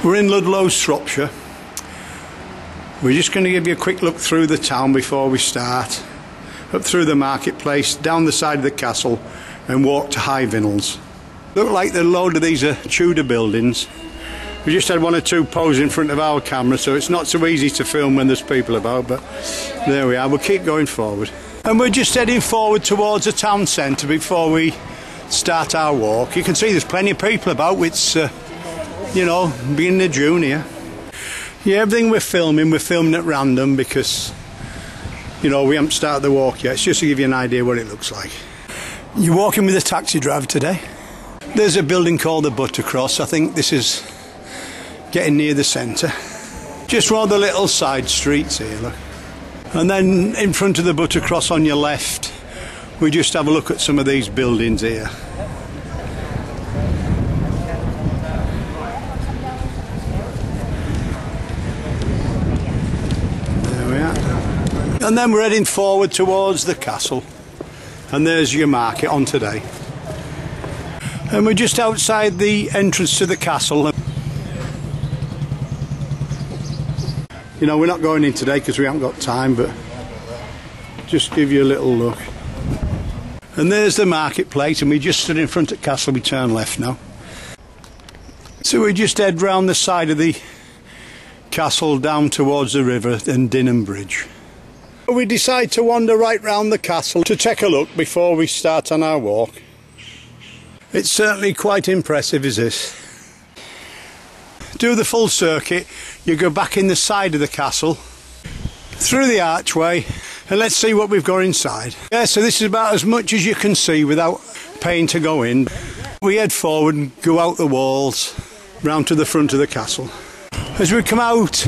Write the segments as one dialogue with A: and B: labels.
A: We're in Ludlow, Shropshire. We're just going to give you a quick look through the town before we start. Up through the marketplace, down the side of the castle and walk to High Vinnalls. Look like a load of these are Tudor buildings. We just had one or two poses in front of our camera, so it's not so easy to film when there's people about, but there we are. We'll keep going forward. And we're just heading forward towards the town centre before we start our walk. You can see there's plenty of people about. It's, you know, beginning of June here. Yeah, everything we're filming at random because, you know, we haven't started the walk yet. It's just to give you an idea what it looks like. You're walking with a taxi driver today. There's a building called the Buttercross. I think this is getting near the centre. Just one of the little side streets here, look. And then in front of the Buttercross on your left, we just have a look at some of these buildings here. There we are. And then we're heading forward towards the castle. And there's your market on today. And we're just outside the entrance to the castle. You know, we're not going in today because we haven't got time, but just give you a little look. And there's the marketplace, and we just stood in front of the castle. We turn left now. So we just head round the side of the castle down towards the river and Dinham Bridge. We decide to wander right round the castle to take a look before we start on our walk. It's certainly quite impressive, is this? Do the full circuit, you go back in the side of the castle, through the archway, and let's see what we've got inside. Yeah, so this is about as much as you can see without paying to go in. We head forward and go out the walls, round to the front of the castle. As we come out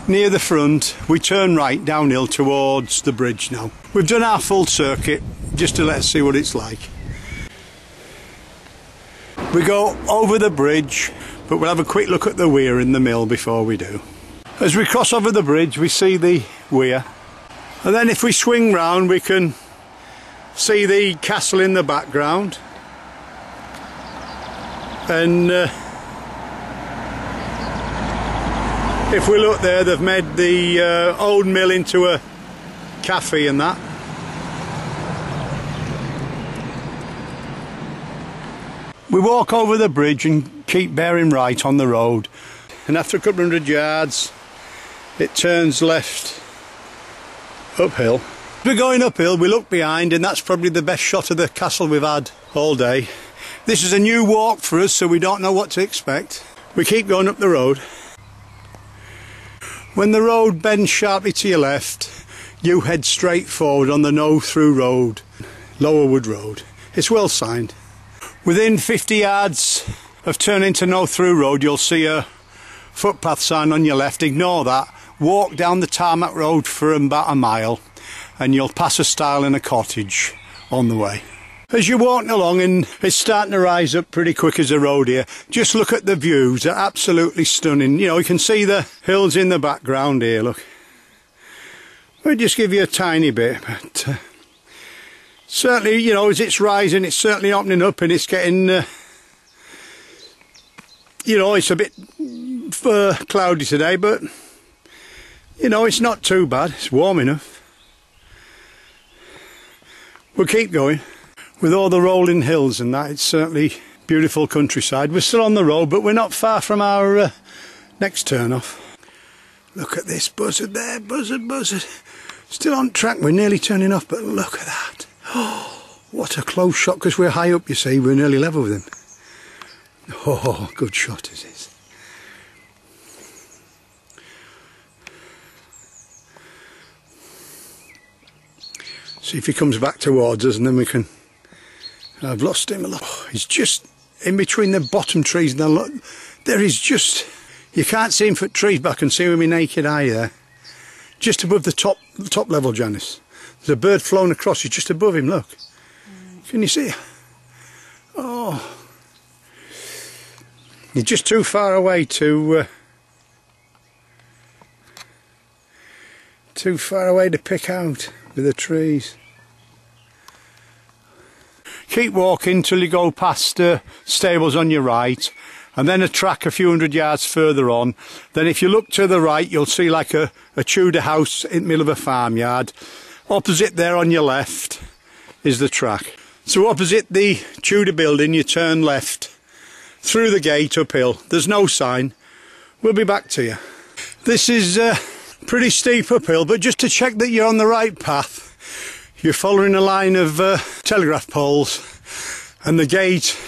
A: near the front, we turn right downhill towards the bridge now. We've done our full circuit just to let us see what it's like. We go over the bridge, but we'll have a quick look at the weir in the mill before we do. As we cross over the bridge, we see the weir, and then if we swing round we can see the castle in the background. And if we look there, they've made the old mill into a cafe and that. We walk over the bridge and keep bearing right on the road, and after a couple of 100 yards it turns left uphill. As we're going uphill we look behind, and that's probably the best shot of the castle we've had all day. This is a new walk for us, so we don't know what to expect. We keep going up the road. When the road bends sharply to your left, you head straight forward on the no-through road, Lowerwood Road. It's well signed. Within 50 yards of turning to no-through road, you'll see a footpath sign on your left. Ignore that. Walk down the tarmac road for about a mile and you'll pass a stile and a cottage on the way. As you're walking along, and it's starting to rise up pretty quick as a road here, just look at the views. They're absolutely stunning. You know, you can see the hills in the background here, look. We'll just give you a tiny bit, but certainly, you know, as it's rising, it's certainly opening up, and it's getting, you know, it's a bit cloudy today, but, you know, it's not too bad. It's warm enough. We'll keep going. With all the rolling hills and that, it's certainly beautiful countryside. We're still on the road, but we're not far from our next turn off. Look at this buzzard there, buzzard, buzzard. Still on track, we're nearly turning off, but look at that. Oh, what a close shot, because we're high up, you see, we're nearly level with him. Oh, good shot is this. See if he comes back towards us, and then we can... I've lost him a lot. Oh, he's just in between the bottom trees, and look, there is just... You can't see him for trees, but I can see him with my naked eye there. Just above the top level, Janice. There's a bird flown across. He's just above him, look. Can you see? Oh. He's just too far away to... too far away to pick out with the trees. Keep walking till you go past stables on your right, and then a track a few hundred yards further on. Then if you look to the right, you'll see like a Tudor house in the middle of a farmyard. Opposite there on your left is the track. So opposite the Tudor building, you turn left through the gate uphill. There's no sign. We'll be back to you. This is pretty steep uphill, but just to check that you're on the right path, you're following a line of telegraph poles, and the gate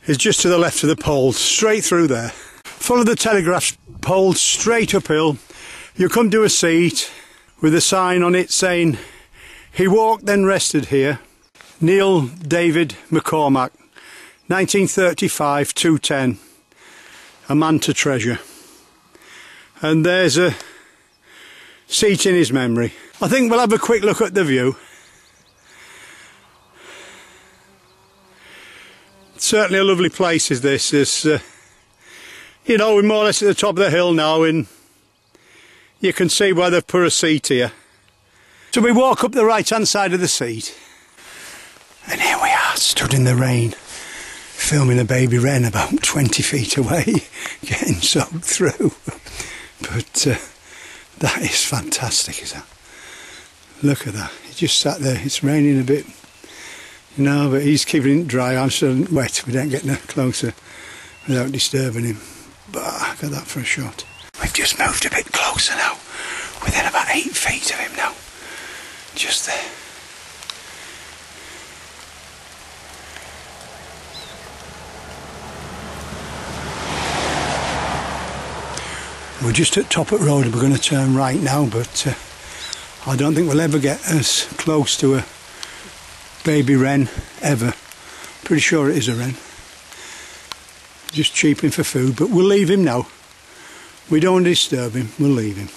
A: is just to the left of the poles, straight through there. Follow the telegraph poles straight uphill. You come to a seat with a sign on it saying, "He walked then rested here. Neil David McCormack, 1935 210, a man to treasure." And there's a seat in his memory. I think we'll have a quick look at the view. Certainly a lovely place is this. It's, you know, we're more or less at the top of the hill now, and you can see why they've put a seat here. So we walk up the right hand side of the seat, and here we are, stood in the rain, filming a baby wren about 20 feet away, getting soaked through. But that is fantastic, is that? Look at that. He just sat there. It's raining a bit, you know, but he's keeping it dry. I'm still wet. We don't get no closer without disturbing him. But I got that for a shot. We've just moved a bit closer now, within about 8 feet of him now. Just there. We're just at Toppet Road and we're going to turn right now, but I don't think we'll ever get as close to a baby wren ever. Pretty sure it is a wren. Just cheaping for food, but we'll leave him now. We don't want to disturb him, we'll leave him.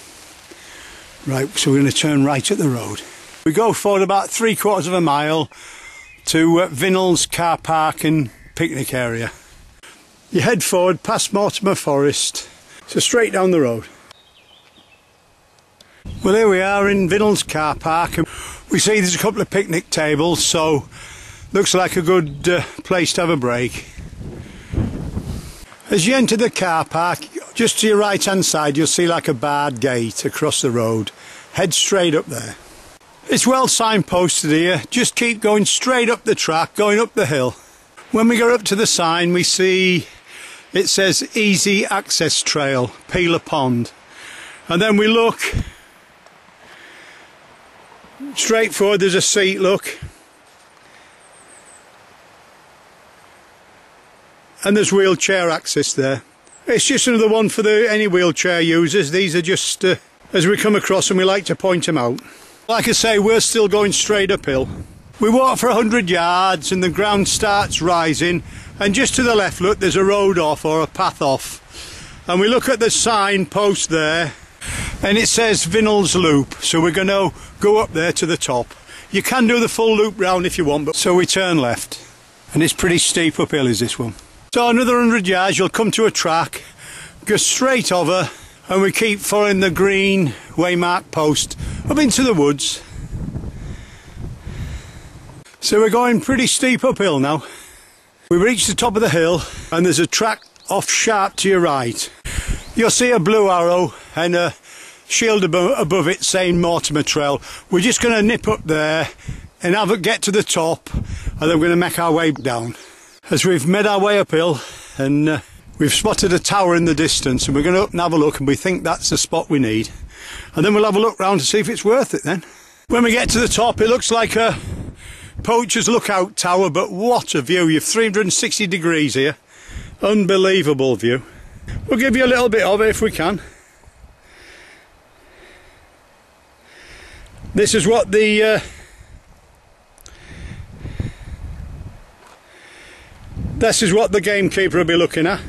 A: Right, so we're going to turn right at the road. We go forward about 3/4 of a mile to Vinnalls car park and picnic area. You head forward past Mortimer Forest. So straight down the road. Well, here we are in Vinnalls car park, and we see there's a couple of picnic tables, so looks like a good place to have a break. As you enter the car park, just to your right hand side you'll see like a barred gate across the road. Head straight up there. It's well signposted here, just keep going straight up the track, going up the hill. When we go up to the sign we see it says Easy Access Trail, Peeler Pond. And then we look straight forward, there's a seat, look. And there's wheelchair access there. It's just another one for any wheelchair users. These are just as we come across them, we like to point them out. Like I say, we're still going straight uphill. We walk for 100 yards and the ground starts rising. And just to the left, look, there's a road off or a path off. And we look at the sign post there and it says Vinnalls Loop. So we're going to go up there to the top. You can do the full loop round if you want, but so we turn left. And it's pretty steep uphill is this one. So another 100 yards, you'll come to a track, go straight over, and we keep following the green waymark post up into the woods. So we're going pretty steep uphill now. We reach the top of the hill and there's a track off sharp to your right. You'll see a blue arrow and a shield above it saying Mortimer Trail. We're just going to nip up there and get to the top, and then we're going to make our way down. As we've made our way uphill and we've spotted a tower in the distance, and we're going to up and have a look, and we think that's the spot we need. And then we'll have a look round to see if it's worth it then. When we get to the top it looks like a Poacher's Lookout Tower, but what a view. You've 360 degrees here. Unbelievable view. We'll give you a little bit of it if we can. This is what the gamekeeper will be looking at.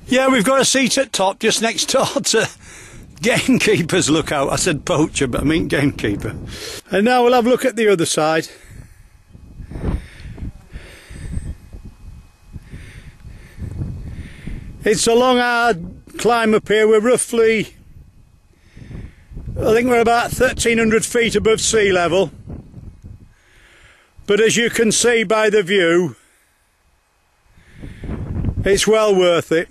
A: Yeah, we've got a seat at top just next door to Gamekeeper's Lookout. I said poacher, but I mean gamekeeper. And now we'll have a look at the other side. It's a long, hard climb up here. We're roughly, I think we're about 1,300 feet above sea level. But as you can see by the view, it's well worth it.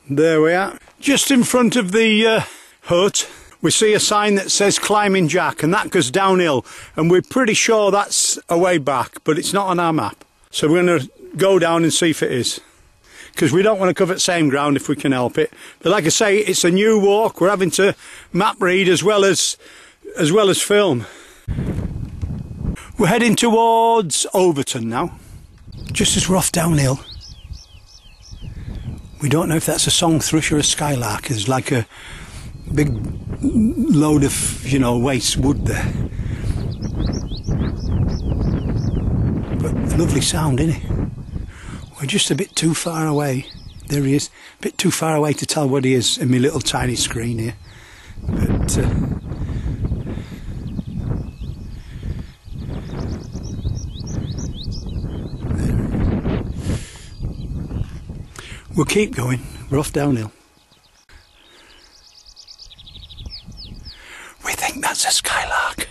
A: There we are. Just in front of the hut, we see a sign that says Climbing Jack, and that goes downhill, and we're pretty sure that's a way back, but it's not on our map. So we're going to go down and see if it is, because we don't want to cover the same ground if we can help it. But like I say, it's a new walk. We're having to map read as well as film. We're heading towards Overton now, just as we're off downhill. We don't know if that's a song thrush or a skylark. There's like a big load of, you know, waste wood there. But lovely sound, isn't it? We're just a bit too far away. There he is. A bit too far away to tell what he is in my little tiny screen here. But we'll keep going. We're off downhill. We think that's a skylark.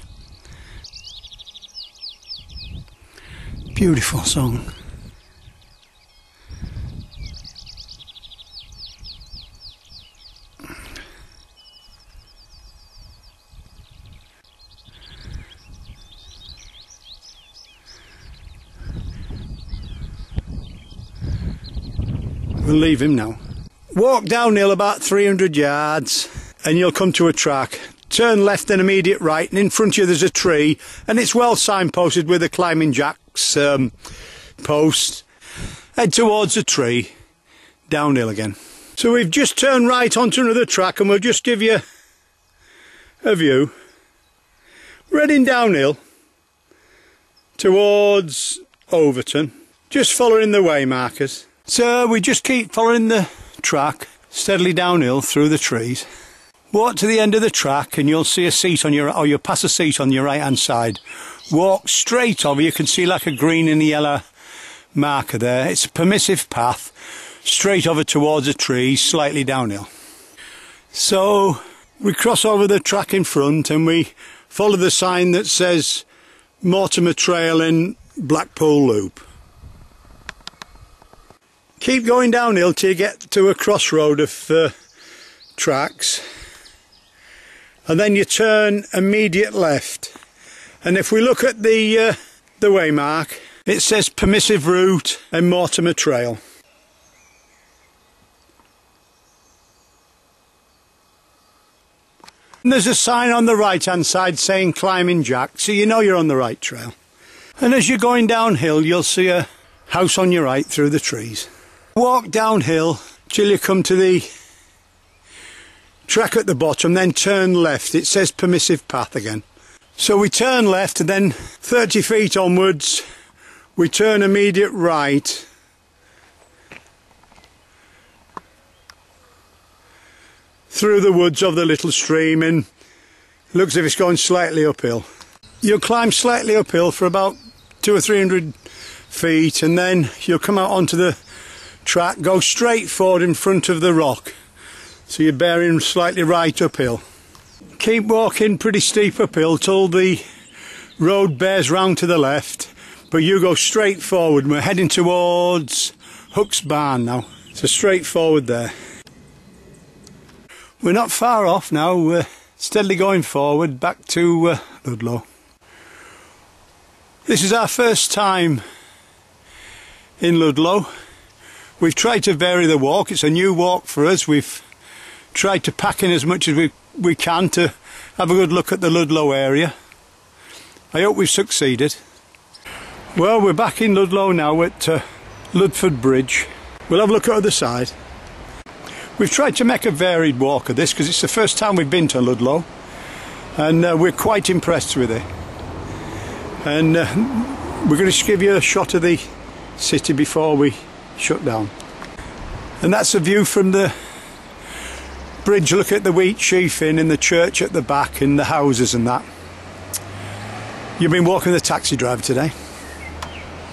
A: Beautiful song. We'll leave him now. Walk downhill about 300 yards and you'll come to a track. Turn left and immediate right, and in front of you there's a tree, and it's well signposted with a Climbing Jack's post. Head towards the tree, downhill again. So we've just turned right onto another track, and we'll just give you a view. We're heading downhill towards Overton, just following the way markers. So we just keep following the track steadily downhill through the trees. Walk to the end of the track and you'll see a seat on your, or you'll pass a seat on your right hand side. Walk straight over, you can see like a green and yellow marker there. It's a permissive path, straight over towards a tree, slightly downhill. So we cross over the track in front and we follow the sign that says Mortimer Trail in Blackpool Loop. Keep going downhill till you get to a crossroad of tracks, and then you turn immediate left. And if we look at the waymark, it says permissive route and Mortimer Trail. And there's a sign on the right hand side saying Climbing Jack, so you know you're on the right trail. And as you're going downhill, you'll see a house on your right through the trees. Walk downhill till you come to the track at the bottom, then turn left. It says permissive path again. So we turn left and then 30 feet onwards we turn immediate right. Through the woods of the little stream, and it looks as if it's going slightly uphill. You'll climb slightly uphill for about 200 or 300 feet and then you'll come out onto the track, go straight forward in front of the rock, so you're bearing slightly right uphill. Keep walking pretty steep uphill till the road bears round to the left, but you go straight forward. We're heading towards Hook's Barn now, so straight forward there. We're not far off now, we're steadily going forward back to Ludlow. This is our first time in Ludlow. We've tried to vary the walk. It's a new walk for us. We've tried to pack in as much as we can to have a good look at the Ludlow area. I hope we've succeeded. Well, we're back in Ludlow now at Ludford Bridge. We'll have a look at the other side. We've tried to make a varied walk of this because it's the first time we've been to Ludlow, and we're quite impressed with it. And we're going to give you a shot of the city before we shut down. And that's a view from the bridge. Look at the wheat sheaf in and the church at the back and the houses and that. You've been walking the taxi driver today.